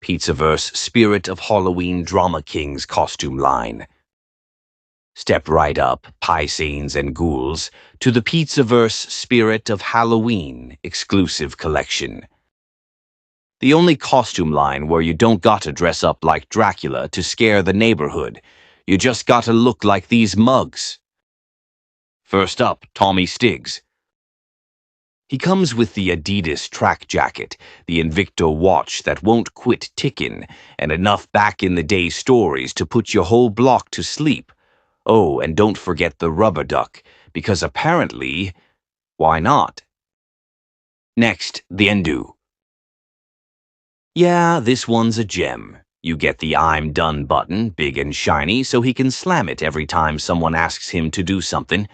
Pizzaverse Spirit of Halloween Drama Kings costume line. Step right up, Piscenes and Ghouls, to the Pizzaverse Spirit of Halloween exclusive collection. The only costume line where you don't gotta dress up like Dracula to scare the neighborhood. You just gotta look like these mugs. First up, Tommy Stiggs. He comes with the Adidas track jacket, the Invicto watch that won't quit ticking, and enough back-in-the-day stories to put your whole block to sleep. Oh, and don't forget the rubber duck, because apparently, why not? Next, the Endu. Yeah, this one's a gem. You get the I'm done button, big and shiny, so he can slam it every time someone asks him to do something.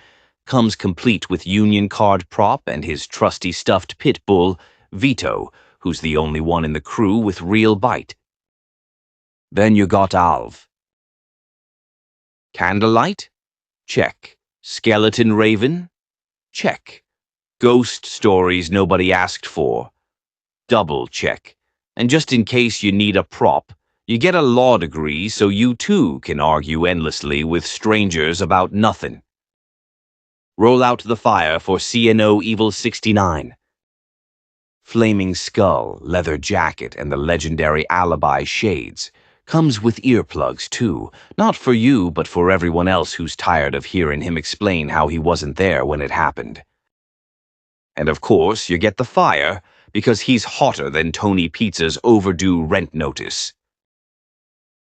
Comes complete with Union card prop and his trusty stuffed pit bull, Vito, who's the only one in the crew with real bite. Then you got Alv. Candlelight? Check. Skeleton Raven? Check. Ghost stories nobody asked for? Double check. And just in case you need a prop, you get a law degree so you too can argue endlessly with strangers about nothing. Roll out the fire for CNO Evil 69. Flaming skull, leather jacket, and the legendary alibi shades. Comes with earplugs too, not for you but for everyone else who's tired of hearing him explain how he wasn't there when it happened. And of course you get the fire, because he's hotter than Tony Pizza's overdue rent notice.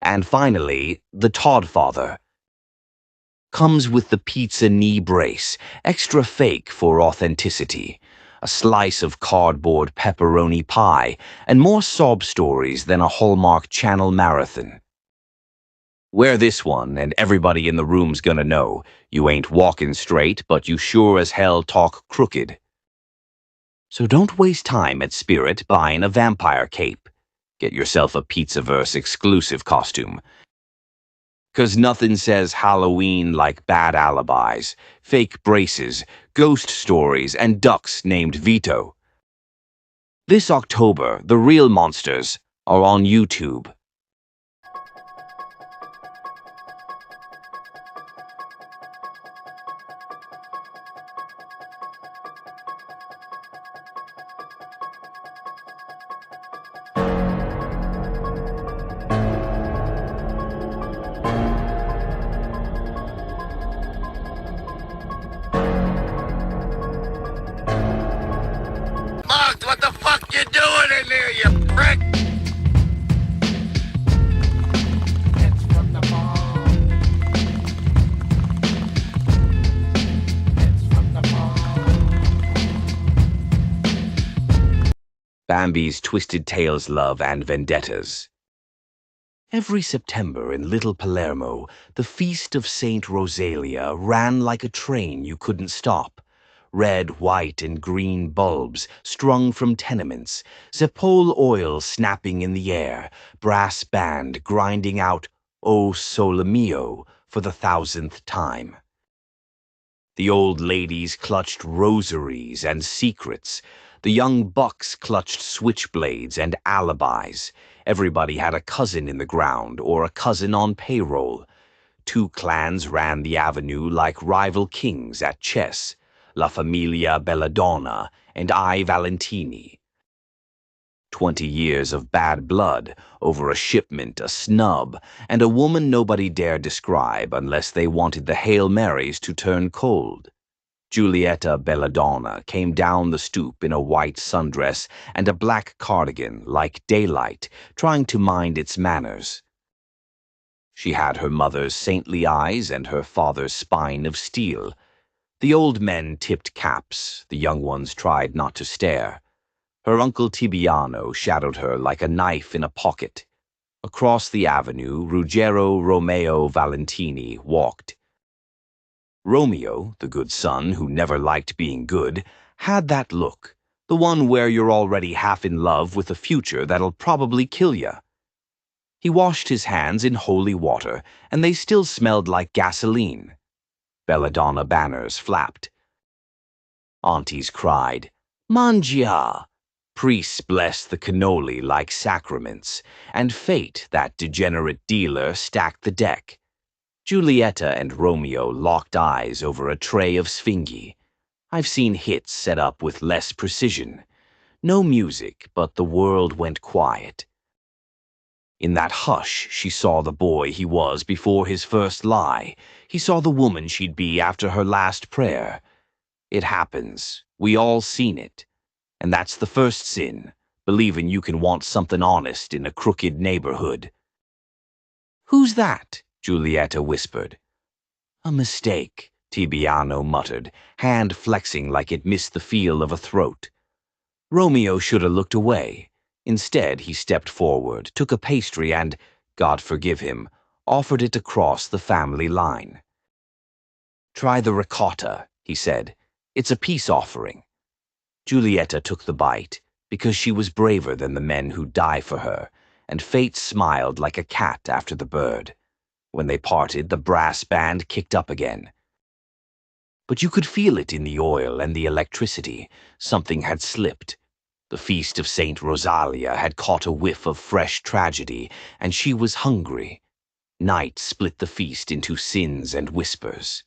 And finally, the Toddfather. Comes with the pizza knee brace, extra fake for authenticity, a slice of cardboard pepperoni pie, and more sob stories than a Hallmark Channel marathon. Wear this one, and everybody in the room's gonna know you ain't walking straight, but you sure as hell talk crooked. So don't waste time at Spirit buying a vampire cape. Get yourself a Pizzaverse exclusive costume. 'Cause nothing says Halloween like bad alibis, fake braces, ghost stories, and ducks named Vito. This October, the real monsters are on YouTube. What the fuck you doing in there, you prick? It's from the ball. It's from the ball. Bambi's Twisted Tales Love and Vendettas. Every September in Little Palermo, the Feast of Saint Rosalia ran like a train you couldn't stop. Red, white, and green bulbs strung from tenements, Zeppole oil snapping in the air, brass band grinding out O Sole Mio for the 1,000th time. The old ladies clutched rosaries and secrets. The young bucks clutched switchblades and alibis. Everybody had a cousin in the ground or a cousin on payroll. Two clans ran the avenue like rival kings at chess. La Familia Belladonna and I Valentini. 20 years of bad blood over a shipment, a snub, and a woman nobody dared describe unless they wanted the Hail Marys to turn cold. Giulietta Belladonna came down the stoop in a white sundress and a black cardigan like daylight, trying to mind its manners. She had her mother's saintly eyes and her father's spine of steel. The old men tipped caps, the young ones tried not to stare. Her Uncle Tibiano shadowed her like a knife in a pocket. Across the avenue, Ruggiero Romeo Valentini walked. Romeo, the good son who never liked being good, had that look, the one where you're already half in love with a future that'll probably kill ya. He washed his hands in holy water, and they still smelled like gasoline. Belladonna banners flapped. Aunties cried, "Mangia!" Priests blessed the cannoli like sacraments, and fate, that degenerate dealer, stacked the deck. Giulietta and Romeo locked eyes over a tray of Sphinghi. I've seen hits set up with less precision. No music, but the world went quiet. In that hush, she saw the boy he was before his first lie. He saw the woman she'd be after her last prayer. It happens. We all seen it. And that's the first sin, believing you can want something honest in a crooked neighborhood. "Who's that?" Giulietta whispered. "A mistake," Tibiano muttered, hand flexing like it missed the feel of a throat. Romeo should have looked away. Instead, he stepped forward, took a pastry and, God forgive him, offered it across the family line. "Try the ricotta," he said. "It's a peace offering." Giulietta took the bite, because she was braver than the men who die for her, and fate smiled like a cat after the bird. When they parted, the brass band kicked up again. But you could feel it in the oil and the electricity. Something had slipped. The Feast of Saint Rosalia had caught a whiff of fresh tragedy, and she was hungry. Night split the feast into sins and whispers.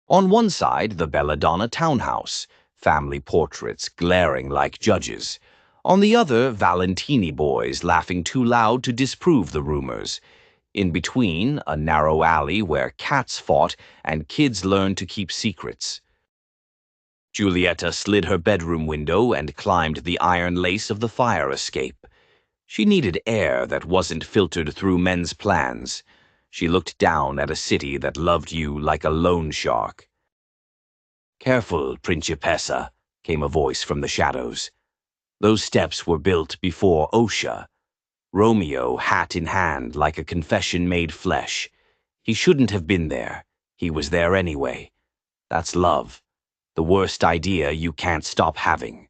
On one side, the Belladonna townhouse, family portraits glaring like judges. On the other, Valentini boys laughing too loud to disprove the rumors. In between, a narrow alley where cats fought and kids learned to keep secrets. Giulietta slid her bedroom window and climbed the iron lace of the fire escape. She needed air that wasn't filtered through men's plans. She looked down at a city that loved you like a loan shark. "Careful, Principessa," came a voice from the shadows. Those steps were built before OSHA. Romeo, hat in hand, like a confession made flesh. He shouldn't have been there. He was there anyway. That's love. The worst idea you can't stop having.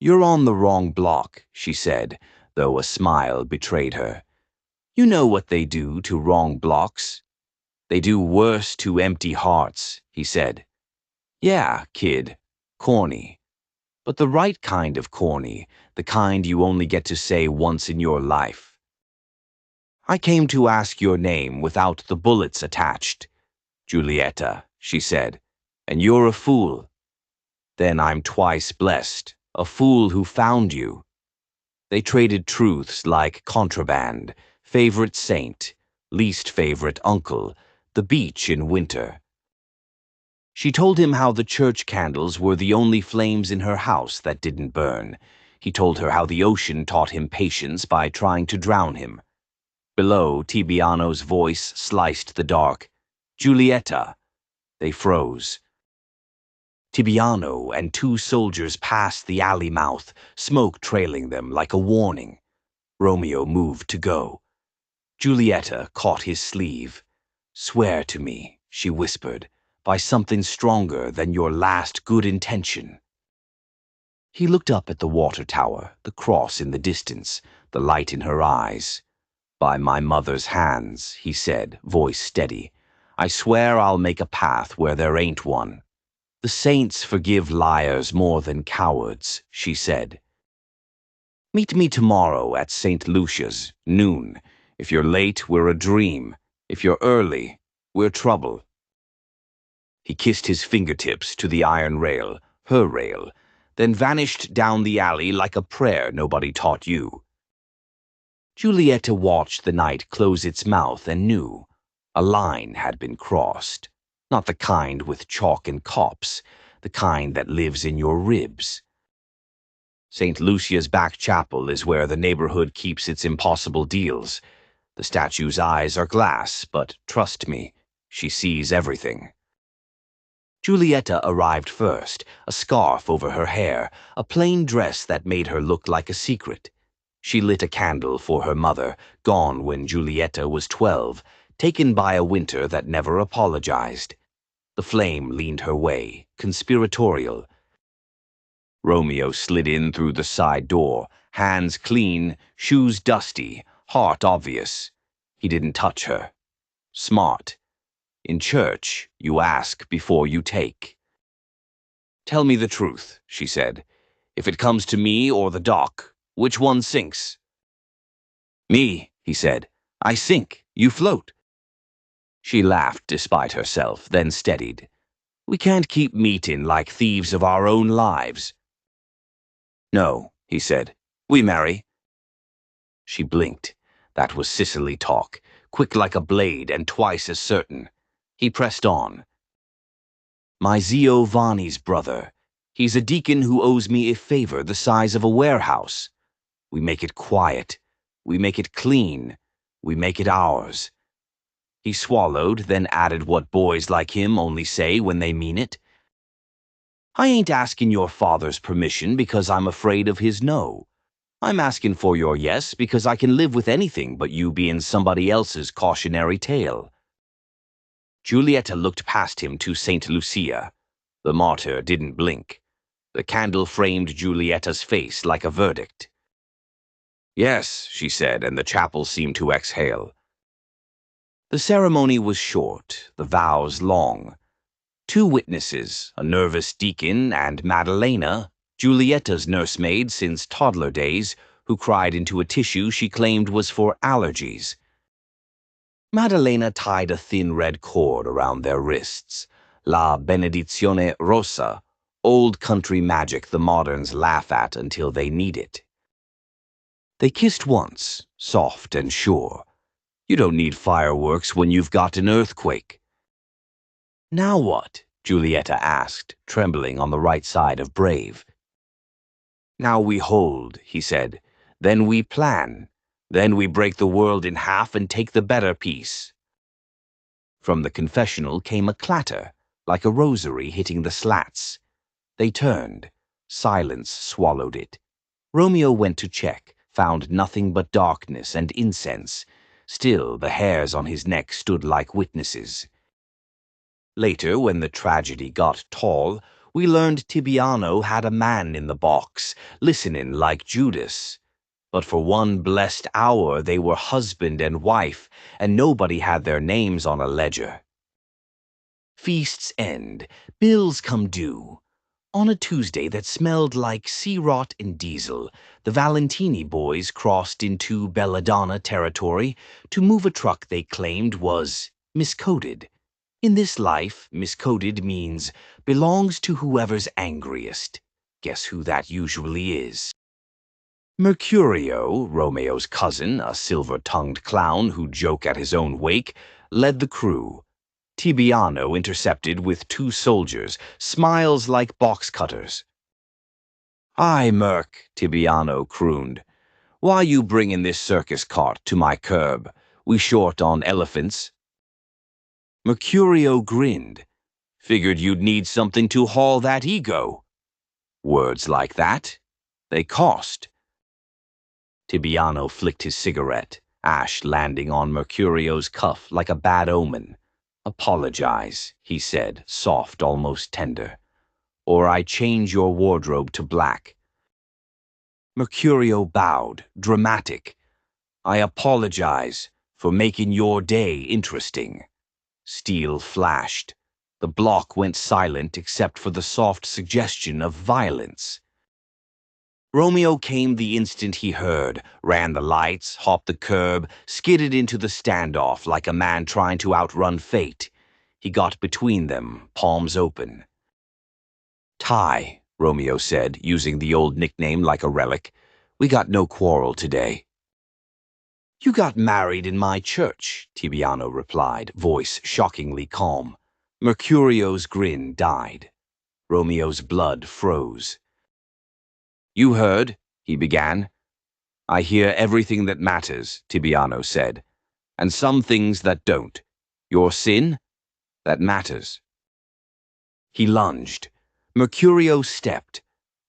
"You're on the wrong block," she said, though a smile betrayed her. "You know what they do to wrong blocks." "They do worse to empty hearts," he said. "Yeah, kid. Corny. But the right kind of corny, the kind you only get to say once in your life." "I came to ask your name without the bullets attached." "Giulietta," she said, "and you're a fool." "Then I'm twice blessed, a fool who found you." They traded truths like contraband, favorite saint, least favorite uncle, the beach in winter. She told him how the church candles were the only flames in her house that didn't burn. He told her how the ocean taught him patience by trying to drown him. Below, Tibiano's voice sliced the dark. "Giulietta." They froze. Tibiano and two soldiers passed the alley mouth, smoke trailing them like a warning. Romeo moved to go. Giulietta caught his sleeve. "Swear to me," she whispered, "by something stronger than your last good intention." He looked up at the water tower, the cross in the distance, the light in her eyes. "By my mother's hands," he said, voice steady. "I swear I'll make a path where there ain't one." "The saints forgive liars more than cowards," she said. "Meet me tomorrow at St. Lucia's, noon. If you're late, we're a dream. If you're early, we're trouble." He kissed his fingertips to the iron rail, her rail, then vanished down the alley like a prayer nobody taught you. Giulietta watched the night close its mouth and knew. A line had been crossed. Not the kind with chalk and cops, the kind that lives in your ribs. St. Lucia's back chapel is where the neighborhood keeps its impossible deals. The statue's eyes are glass, but trust me, she sees everything. Giulietta arrived first, a scarf over her hair, a plain dress that made her look like a secret. She lit a candle for her mother, gone when Giulietta was 12, taken by a winter that never apologized. The flame leaned her way, conspiratorial. Romeo slid in through the side door, hands clean, shoes dusty, heart obvious. He didn't touch her. Smart. In church, you ask before you take. "Tell me the truth," she said. If it comes to me or the dock, which one sinks? Me, he said. I sink, you float. She laughed despite herself, then steadied. We can't keep meeting like thieves of our own lives. No, he said. We marry. She blinked. That was Sicily talk, quick like a blade and twice as certain. He pressed on. My Zio Vanni's brother. He's a deacon who owes me a favor the size of a warehouse. We make it quiet. We make it clean. We make it ours. He swallowed, then added what boys like him only say when they mean it. I ain't asking your father's permission because I'm afraid of his no. I'm asking for your yes because I can live with anything but you being somebody else's cautionary tale. Giulietta looked past him to St. Lucia. The martyr didn't blink. The candle framed Giulietta's face like a verdict. Yes, she said, and the chapel seemed to exhale. The ceremony was short, the vows long. 2 witnesses, a nervous deacon and Maddalena, Giulietta's nursemaid since toddler days, who cried into a tissue she claimed was for allergies. Maddalena tied a thin red cord around their wrists. La benedizione rossa, old country magic the moderns laugh at until they need it. They kissed once, soft and sure. You don't need fireworks when you've got an earthquake. Now what? Giulietta asked, trembling on the right side of brave. Now we hold, he said. Then we plan. Then we break the world in half and take the better piece. From the confessional came a clatter, like a rosary hitting the slats. They turned. Silence swallowed it. Romeo went to check, found nothing but darkness and incense. Still, the hairs on his neck stood like witnesses. Later, when the tragedy got tall, we learned Tibiano had a man in the box, listening like Judas. But for one blessed hour they were husband and wife, and nobody had their names on a ledger. Feast's end. Bills come due. On a Tuesday that smelled like sea rot and diesel, the Valentini boys crossed into Belladonna territory to move a truck they claimed was miscoded. In this life, miscoded means belongs to whoever's angriest. Guess who that usually is? Mercurio, Romeo's cousin, a silver-tongued clown who joke at his own wake, led the crew. Tibiano intercepted with 2 soldiers, smiles like box cutters. "Aye, Merc," Tibiano crooned. "Why you bringin' this circus cart to my curb? We short on elephants." Mercurio grinned. "Figured you'd need something to haul that ego." Words like that, they cost. Tibiano flicked his cigarette, ash landing on Mercurio's cuff like a bad omen. "Apologize," he said, soft, almost tender. "Or I change your wardrobe to black." Mercurio bowed, dramatic. "I apologize for making your day interesting." Steel flashed. The block went silent except for the soft suggestion of violence. Romeo came the instant he heard, ran the lights, hopped the curb, skidded into the standoff like a man trying to outrun fate. He got between them, palms open. "Ty," Romeo said, using the old nickname like a relic. "We got no quarrel today." "You got married in my church," Tibiano replied, voice shockingly calm. Mercurio's grin died. Romeo's blood froze. "You heard," he began. "I hear everything that matters," Tibiano said, "and some things that don't. Your sin? That matters." He lunged. Mercurio stepped.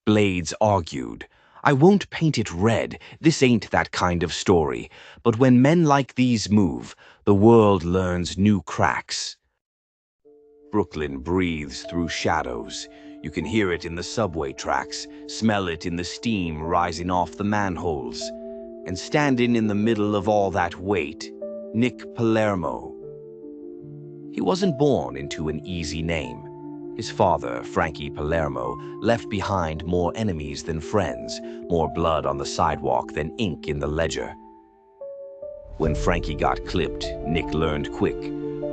Blades argued. "I won't paint it red. This ain't that kind of story. But when men like these move, the world learns new cracks." Brooklyn breathes through shadows. You can hear it in the subway tracks, smell it in the steam rising off the manholes. And standing in the middle of all that weight, Nick Palermo. He wasn't born into an easy name. His father, Frankie Palermo, left behind more enemies than friends, more blood on the sidewalk than ink in the ledger. When Frankie got clipped, Nick learned quick.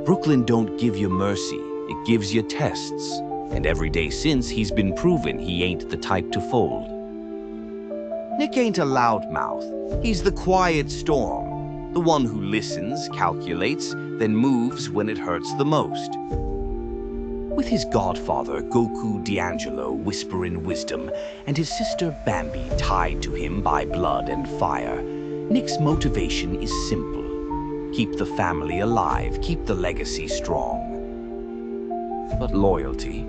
Brooklyn don't give you mercy, it gives you tests. And every day since, he's been proven he ain't the type to fold. Nick ain't a loudmouth. He's the quiet storm. The one who listens, calculates, then moves when it hurts the most. With his godfather, Goku D'Angelo, whispering wisdom, and his sister Bambi tied to him by blood and fire, Nick's motivation is simple. Keep the family alive, keep the legacy strong. But loyalty,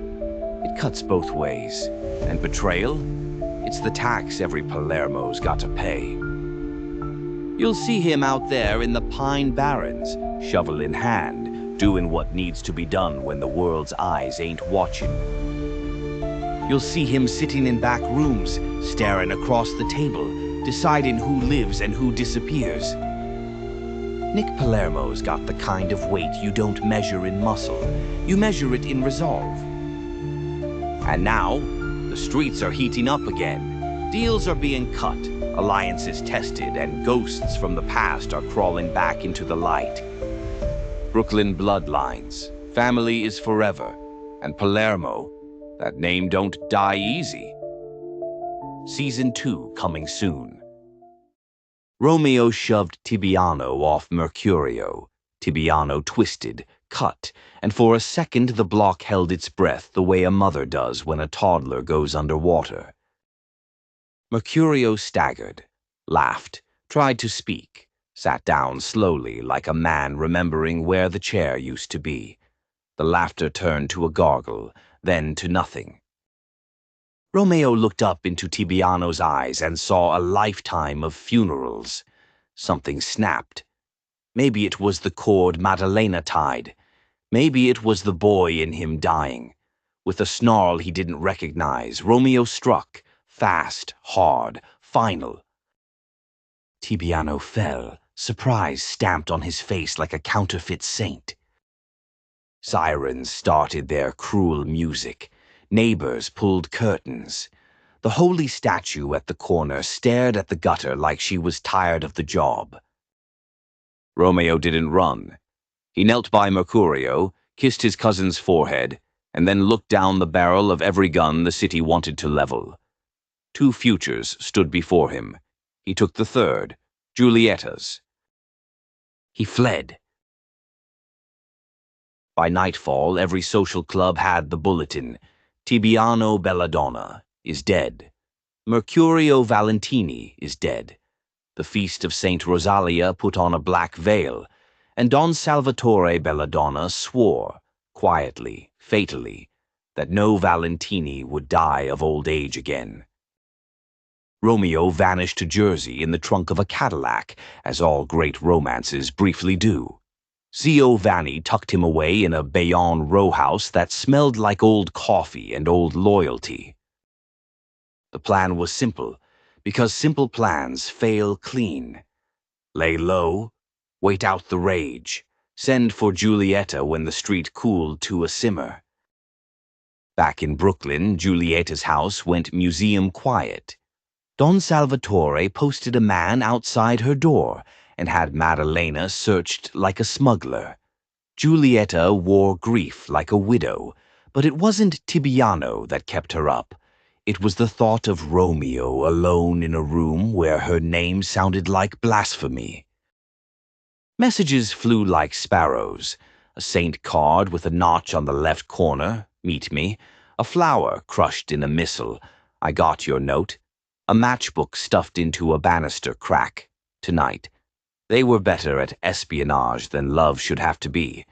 it cuts both ways. And betrayal, it's the tax every Palermo's got to pay. You'll see him out there in the Pine Barrens, shovel in hand, doing what needs to be done when the world's eyes ain't watching. You'll see him sitting in back rooms, staring across the table, deciding who lives and who disappears. Nick Palermo's got the kind of weight you don't measure in muscle, you measure it in resolve. And now, the streets are heating up again. Deals are being cut, alliances tested, and ghosts from the past are crawling back into the light. Brooklyn bloodlines, family is forever, and Palermo, that name don't die easy. Season 2 coming soon. Romeo shoved Tibiano off Mercurio. Tibiano twisted, cut, and for a second the block held its breath the way a mother does when a toddler goes underwater. Mercurio staggered, laughed, tried to speak, sat down slowly like a man remembering where the chair used to be. The laughter turned to a gargle, then to nothing. Romeo looked up into Tibiano's eyes and saw a lifetime of funerals. Something snapped. Maybe it was the cord Maddalena tied. Maybe it was the boy in him dying. With a snarl he didn't recognize, Romeo struck, fast, hard, final. Tibiano fell, surprise stamped on his face like a counterfeit saint. Sirens started their cruel music. Neighbors pulled curtains. The holy statue at the corner stared at the gutter like she was tired of the job. Romeo didn't run. He knelt by Mercurio, kissed his cousin's forehead, and then looked down the barrel of every gun the city wanted to level. 2 futures stood before him. He took the third, Giulietta's. He fled. By nightfall, every social club had the bulletin. Tibiano Belladonna is dead. Ruggiero Valentini is dead. The Feast of Saint Rosalia put on a black veil, and Don Salvatore Belladonna swore, quietly, fatally, that no Valentini would die of old age again. Romeo vanished to Jersey in the trunk of a Cadillac, as all great romances briefly do. Zio Vanni tucked him away in a Bayonne row house that smelled like old coffee and old loyalty. The plan was simple, because simple plans fail clean. Lay low, wait out the rage, send for Giulietta when the street cooled to a simmer. Back in Brooklyn, Giulietta's house went museum quiet. Don Salvatore posted a man outside her door and had Maddalena searched like a smuggler. Giulietta wore grief like a widow, but it wasn't Tibiano that kept her up. It was the thought of Romeo alone in a room where her name sounded like blasphemy. Messages flew like sparrows. A saint card with a notch on the left corner, meet me. A flower crushed in a missile, I got your note. A matchbook stuffed into a banister crack, tonight. They were better at espionage than love should have to be.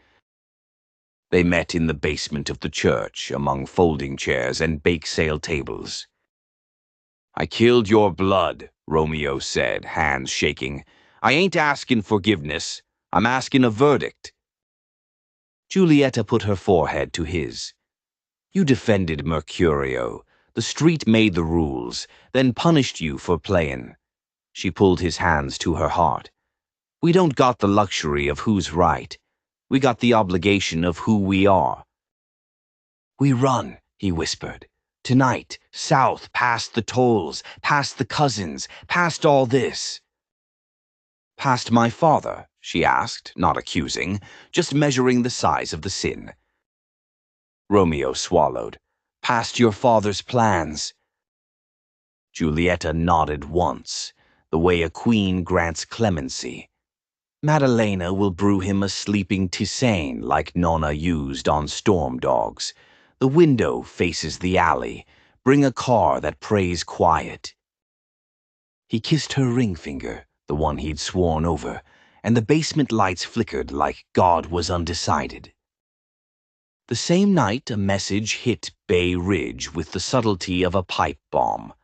They met in the basement of the church, among folding chairs and bake sale tables. I killed your blood, Romeo said, hands shaking. I ain't asking forgiveness. I'm asking a verdict. Giulietta put her forehead to his. You defended Mercurio. The street made the rules, then punished you for playing. She pulled his hands to her heart. We don't got the luxury of who's right. We got the obligation of who we are. "We run," he whispered. "Tonight, south, past the tolls, past the cousins, past all this." "Past my father?" she asked, not accusing, just measuring the size of the sin. Romeo swallowed. "Past your father's plans." Giulietta nodded once, the way a queen grants clemency. "Maddalena will brew him a sleeping tisane like Nonna used on storm dogs. The window faces the alley. Bring a car that prays quiet." He kissed her ring finger, the one he'd sworn over, and the basement lights flickered like God was undecided. The same night, a message hit Bay Ridge with the subtlety of a pipe bomb.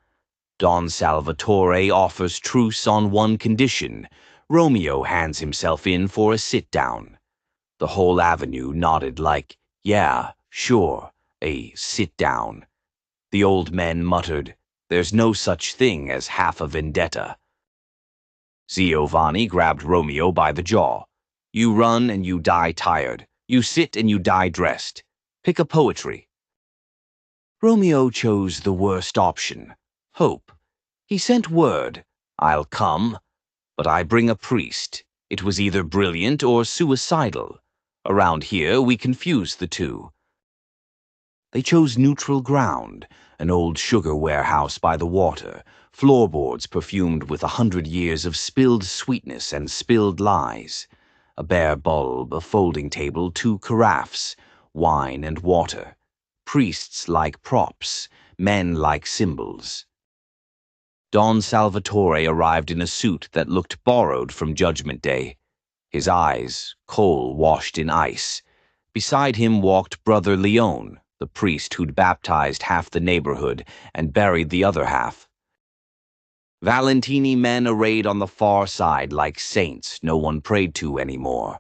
Don Salvatore offers truce on one condition. Romeo hands himself in for a sit-down. The whole avenue nodded like, "Yeah, sure, a sit-down." The old men muttered, "There's no such thing as half a vendetta." Giovanni grabbed Romeo by the jaw. "You run and you die tired. You sit and you die dressed. Pick a poetry." Romeo chose the worst option, hope. He sent word, "I'll come," but I bring a priest. It was either brilliant or suicidal. Around here, we confuse the two. They chose neutral ground, an old sugar warehouse by the water, floorboards perfumed with 100 years of spilled sweetness and spilled lies, a bare bulb, a folding table, 2 carafes, wine and water, priests like props, men like symbols. Don Salvatore arrived in a suit that looked borrowed from Judgment Day, his eyes coal washed in ice. Beside him walked Brother Leone, the priest who'd baptized half the neighborhood and buried the other half. Valentini men arrayed on the far side like saints no one prayed to anymore.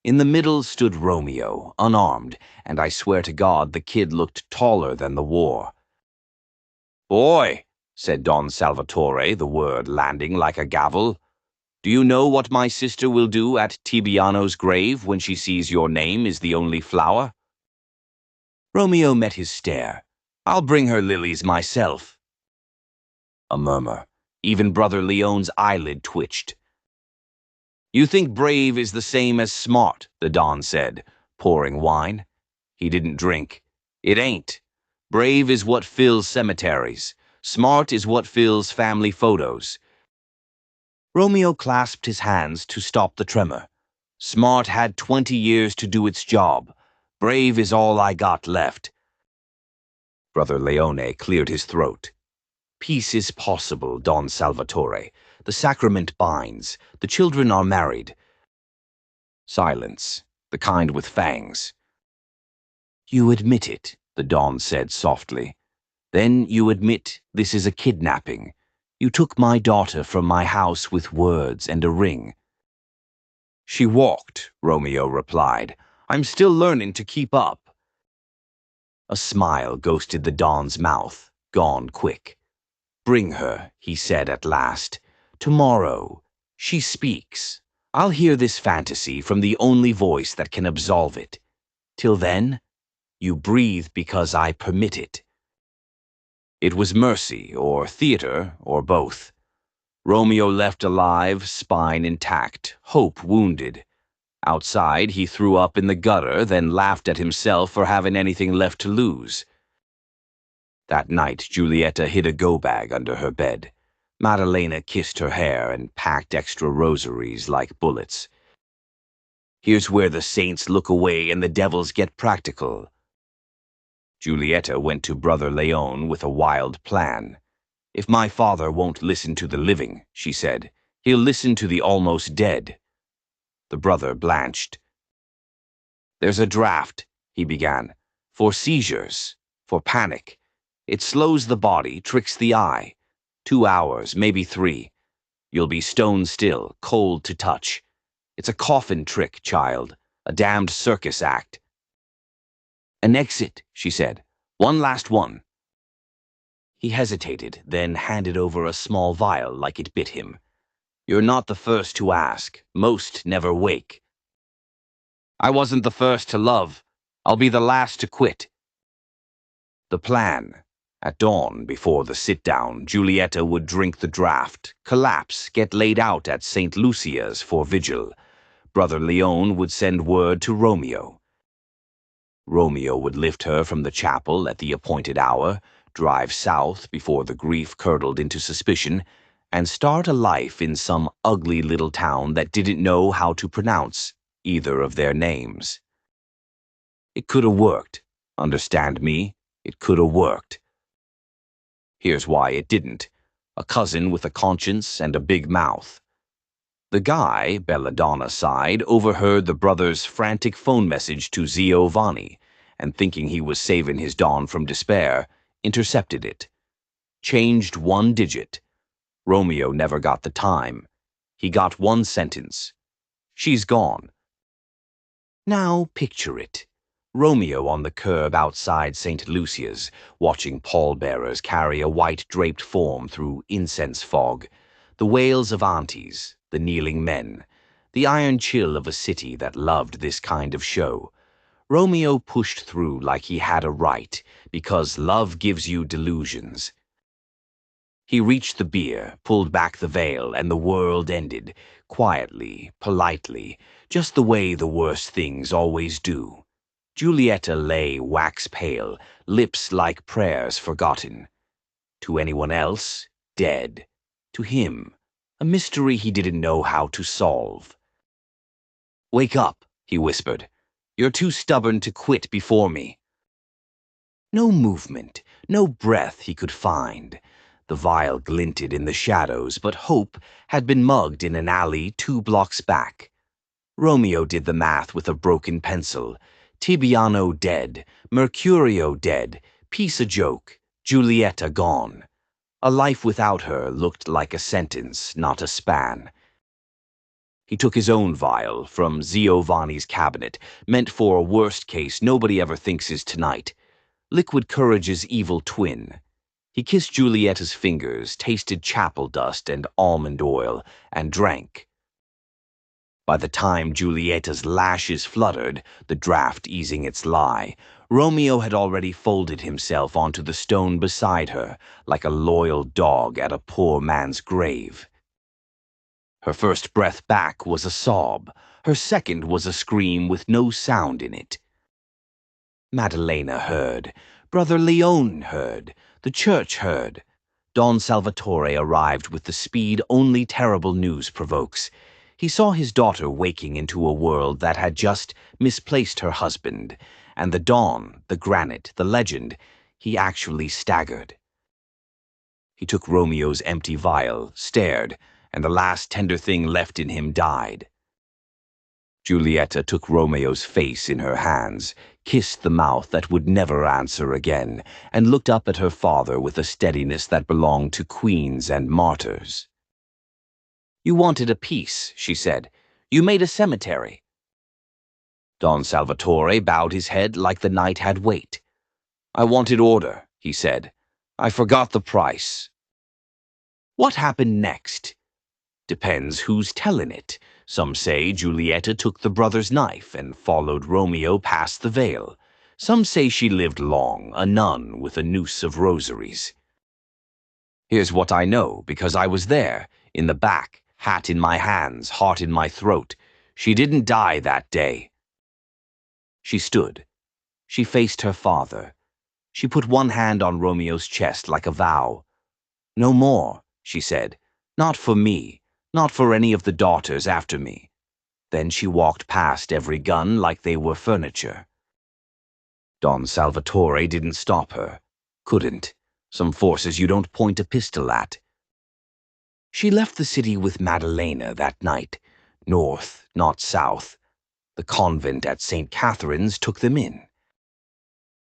In the middle stood Romeo, unarmed, and I swear to God the kid looked taller than the war. "Boy," said Don Salvatore, the word landing like a gavel, "do you know what my sister will do at Tibiano's grave when she sees your name is the only flower?" Romeo met his stare. "I'll bring her lilies myself." A murmur. Even Brother Leone's eyelid twitched. "You think brave is the same as smart," the Don said, pouring wine. He didn't drink. "It ain't. Brave is what fills cemeteries. Smart is what fills family photos." Romeo clasped his hands to stop the tremor. "Smart had 20 years to do its job. Brave is all I got left." Brother Leone cleared his throat. "Peace is possible, Don Salvatore. The sacrament binds. The children are married." Silence, the kind with fangs. "You admit it," the Don said softly. "Then you admit this is a kidnapping. You took my daughter from my house with words and a ring." "She walked," Romeo replied. "I'm still learning to keep up." A smile ghosted the Don's mouth, gone quick. "Bring her," he said at last. "Tomorrow. She speaks. I'll hear this fantasy from the only voice that can absolve it. Till then, you breathe because I permit it." It was mercy, or theater, or both. Romeo left alive, spine intact, hope wounded. Outside, he threw up in the gutter, then laughed at himself for having anything left to lose. That night, Giulietta hid a go-bag under her bed. Maddalena kissed her hair and packed extra rosaries like bullets. Here's where the saints look away and the devils get practical. Giulietta went to Brother Leone with a wild plan. "If my father won't listen to the living," she said, "he'll listen to the almost dead." The brother blanched. "There's a draft," he began, "for seizures, for panic. It slows the body, tricks the eye. 2 hours, maybe 3. You'll be stone still, cold to touch. It's a coffin trick, child, a damned circus act." "An exit," she said. "One last one." He hesitated, then handed over a small vial like it bit him. "You're not the first to ask. Most never wake." "I wasn't the first to love. I'll be the last to quit." The plan. At dawn, before the sit-down, Giulietta would drink the draught, collapse, get laid out at St. Lucia's for vigil. Brother Leone would send word to Romeo. Romeo would lift her from the chapel at the appointed hour, drive south before the grief curdled into suspicion, and start a life in some ugly little town that didn't know how to pronounce either of their names. It could have worked. Understand me? It could have worked. Here's why it didn't. A cousin with a conscience and a big mouth. The guy, Belladonna sighed, overheard the brother's frantic phone message to Zio Vanni, and thinking he was saving his Don from despair, intercepted it. Changed one digit. Romeo never got the time. He got one sentence. She's gone. Now picture it. Romeo on the curb outside St. Lucia's, watching pallbearers carry a white draped form through incense fog, the wails of aunties, the kneeling men, the iron chill of a city that loved this kind of show. Romeo pushed through like he had a right, because love gives you delusions. He reached the bier, pulled back the veil, and the world ended, quietly, politely, just the way the worst things always do. Giulietta lay wax pale, lips like prayers forgotten. To anyone else, dead. To him, a mystery he didn't know how to solve. "Wake up," he whispered. "You're too stubborn to quit before me." No movement, no breath he could find. The vial glinted in the shadows, but hope had been mugged in an alley 2 blocks back. Romeo did the math with a broken pencil. Tibiano dead, Mercurio dead, peace a joke, Giulietta gone. A life without her looked like a sentence, not a span. He took his own vial from Zio Vanni's cabinet, meant for a worst case nobody ever thinks is tonight. Liquid courage's evil twin. He kissed Giulietta's fingers, tasted chapel dust and almond oil, and drank. By the time Giulietta's lashes fluttered, the draught easing its lie, Romeo had already folded himself onto the stone beside her, like a loyal dog at a poor man's grave. Her first breath back was a sob. Her second was a scream with no sound in it. Maddalena heard. Brother Leone heard. The church heard. Don Salvatore arrived with the speed only terrible news provokes. He saw his daughter waking into a world that had just misplaced her husband, and the dawn, the granite, the legend, he actually staggered. He took Romeo's empty vial, stared, and the last tender thing left in him died. Giulietta took Romeo's face in her hands, kissed the mouth that would never answer again, and looked up at her father with a steadiness that belonged to queens and martyrs. "You wanted a peace," she said. "You made a cemetery." Don Salvatore bowed his head like the night had weight. "I wanted order," he said. "I forgot the price." What happened next? Depends who's telling it. Some say Giulietta took the brother's knife and followed Romeo past the veil. Some say she lived long, a nun with a noose of rosaries. Here's what I know, because I was there, in the back, hat in my hands, heart in my throat. She didn't die that day. She stood. She faced her father. She put one hand on Romeo's chest like a vow. "No more," she said. "Not for me. Not for any of the daughters after me." Then she walked past every gun like they were furniture. Don Salvatore didn't stop her. Couldn't. Some forces you don't point a pistol at. She left the city with Maddalena that night. North, not south. The convent at St. Catherine's took them in.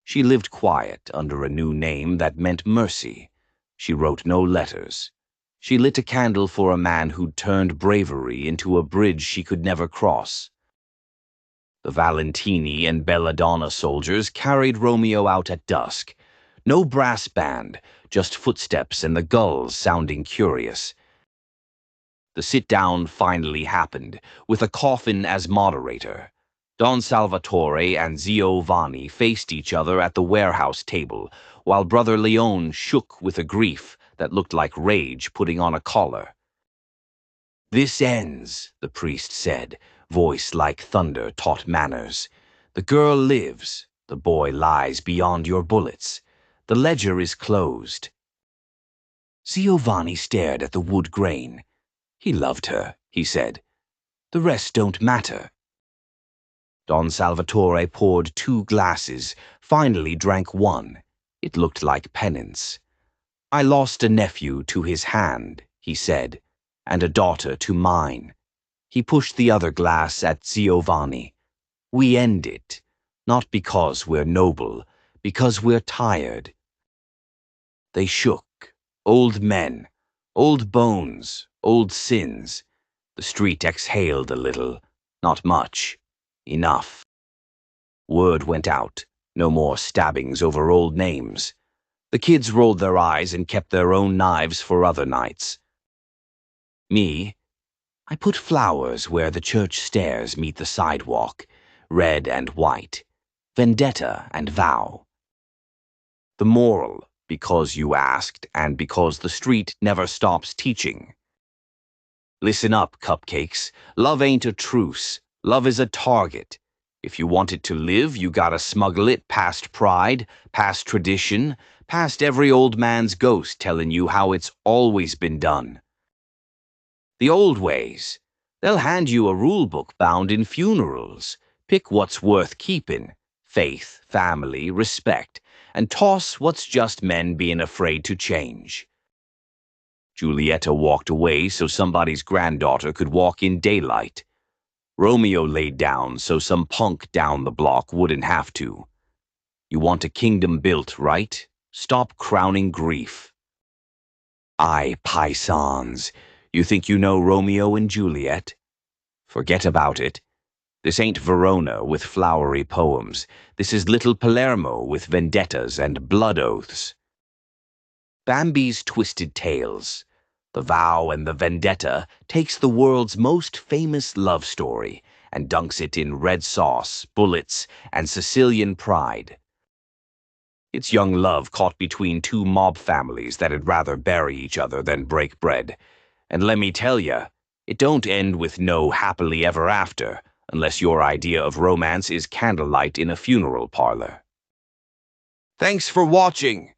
She lived quiet under a new name that meant mercy. She wrote no letters. She lit a candle for a man who'd turned bravery into a bridge she could never cross. The Valentini and Belladonna soldiers carried Romeo out at dusk. No brass band, just footsteps and the gulls sounding curious. The sit-down finally happened, with a coffin as moderator. Don Salvatore and Zio Vanni faced each other at the warehouse table, while Brother Leone shook with a grief that looked like rage putting on a collar. "This ends," the priest said, voice like thunder taught manners. "The girl lives, the boy lies beyond your bullets. The ledger is closed." Zio Vanni stared at the wood grain. "He loved her," he said. "The rest don't matter." Don Salvatore poured 2 glasses, finally drank one. It looked like penance. "I lost a nephew to his hand," he said, "and a daughter to mine." He pushed the other glass at Zio Vanni. "We end it, not because we're noble, because we're tired." They shook. Old men, old bones, old sins. The street exhaled a little. Not much. Enough. Word went out. No more stabbings over old names. The kids rolled their eyes and kept their own knives for other nights. Me, I put flowers where the church stairs meet the sidewalk, red and white, vendetta and vow. The moral, because you asked and because the street never stops teaching. Listen up, cupcakes. Love ain't a truce. Love is a target. If you want it to live, you gotta smuggle it past pride, past tradition, past every old man's ghost telling you how it's always been done. The old ways. They'll hand you a rule book bound in funerals. Pick what's worth keeping. Faith, family, respect. And toss what's just men being afraid to change. Giulietta walked away so somebody's granddaughter could walk in daylight. Romeo laid down so some punk down the block wouldn't have to. You want a kingdom built, right? Stop crowning grief. Aye, paisans. You think you know Romeo and Juliet? Forget about it. This ain't Verona with flowery poems. This is Little Palermo with vendettas and blood oaths. Bambi's Twisted Tales. The Vow and the Vendetta takes the world's most famous love story and dunks it in red sauce, bullets, and Sicilian pride. It's young love caught between 2 mob families that'd rather bury each other than break bread. And let me tell ya, it don't end with no happily ever after, unless your idea of romance is candlelight in a funeral parlor. Thanks for watching.